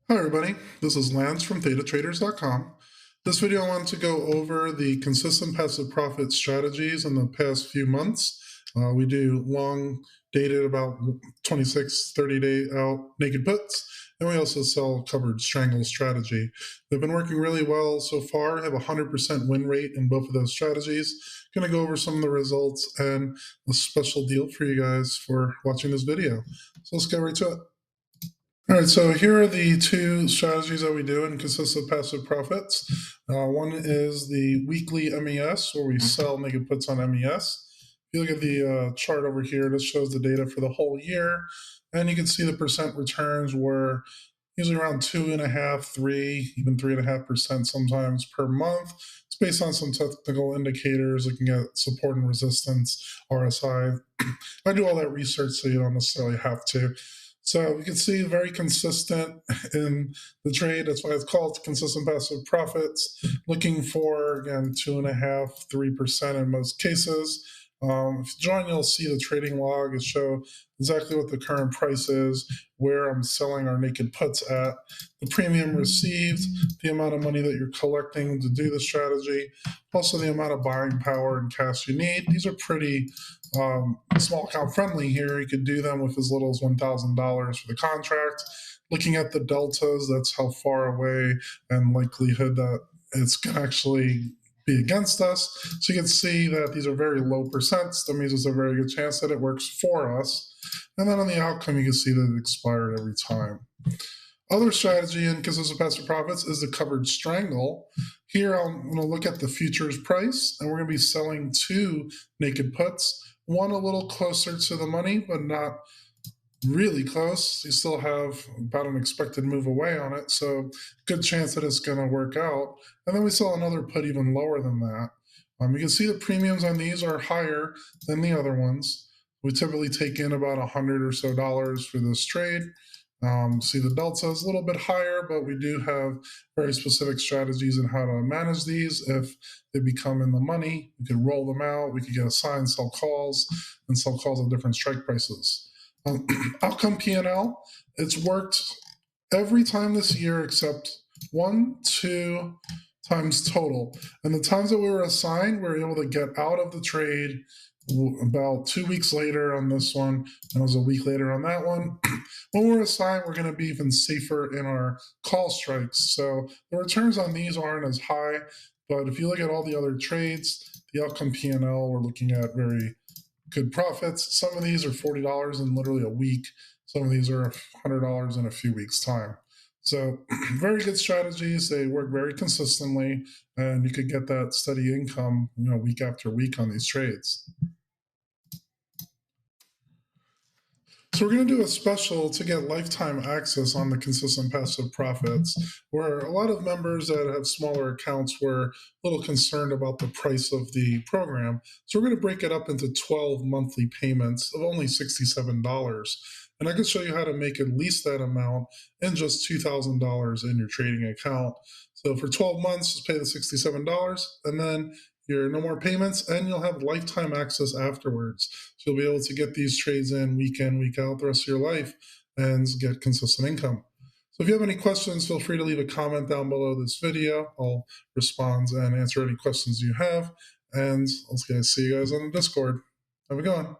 Hi everybody, this is Lance from ThetaTraders.com. This video I want to go over the consistent passive profit strategies in the past few months. We do long dated about 26, 30-day out naked puts, and we also sell covered strangle strategy. They've been working really well so far, have a 100% win rate in both of those strategies. Going to go over some of the results and a special deal for you guys for watching this video. So let's get right to it. All right, so here are the two strategies that we do in consistent passive profits. One is the weekly MES, where we sell naked puts on MES. If you look at the chart over here, this shows the data for the whole year, and you can see the percent returns were usually around 2.5, 3, even 3.5% sometimes per month. It's based on some technical indicators, looking at support and resistance, RSI. I do all that research, so you don't necessarily have to. So you can see very consistent in the trade. That's why it's called consistent passive profits. Looking for, again, 2.5, 3% in most cases. If you join, you'll see the trading log. It shows exactly what the current price is, where I'm selling our naked puts at, the premium received, the amount of money that you're collecting to do the strategy, also the amount of buying power and cash you need. These are pretty small account friendly here. You could do them with as little as $1,000 for the contract. Looking at the deltas, that's how far away and likelihood that it's going to actually be against us. So you can see that these are very low percents. That means there's a very good chance that it works for us. And then on the outcome, you can see that it expired every time. Other strategy in consistent passive profits is the covered strangle. Here I'm going to look at the futures price, and we're going to be selling two naked puts, one a little closer to the money, but not really close. You still have about an expected move away on it, so good chance that it's going to work out. And then we sell another put even lower than that. You can see the premiums on these are higher than the other ones. We typically take in about $100 or so for this trade. See the delta is a little bit higher, but we do have very specific strategies in how to manage these. If they become in the money, we could roll them out. We could get assigned sell calls and sell calls at different strike prices. Outcome P&L, it's worked every time this year except 1, 2 times total. And the times that we were assigned, we were able to get out of the trade about 2 weeks later on this one, and it was a week later on that one. When we're assigned, we're going to be even safer in our call strikes. So the returns on these aren't as high, but if you look at all the other trades, the outcome P&L, we're looking at very good profits. Some of these are $40 in literally a week. Some of these are $100 in a few weeks' time. So very good strategies. They work very consistently, and you could get that steady income, week after week on these trades. So we're going to do a special to get lifetime access on the consistent passive profits, where a lot of members that have smaller accounts were a little concerned about the price of the program. So we're going to break it up into 12 monthly payments of only $67. And I can show you how to make at least that amount in just $2,000 in your trading account. So for 12 months, just pay the $67, and then your no more payments, and you'll have lifetime access afterwards. So you'll be able to get these trades in, week out, the rest of your life, and get consistent income. So if you have any questions, feel free to leave a comment down below this video. I'll respond and answer any questions you have. And I'll see you guys on the Discord. Have a good one.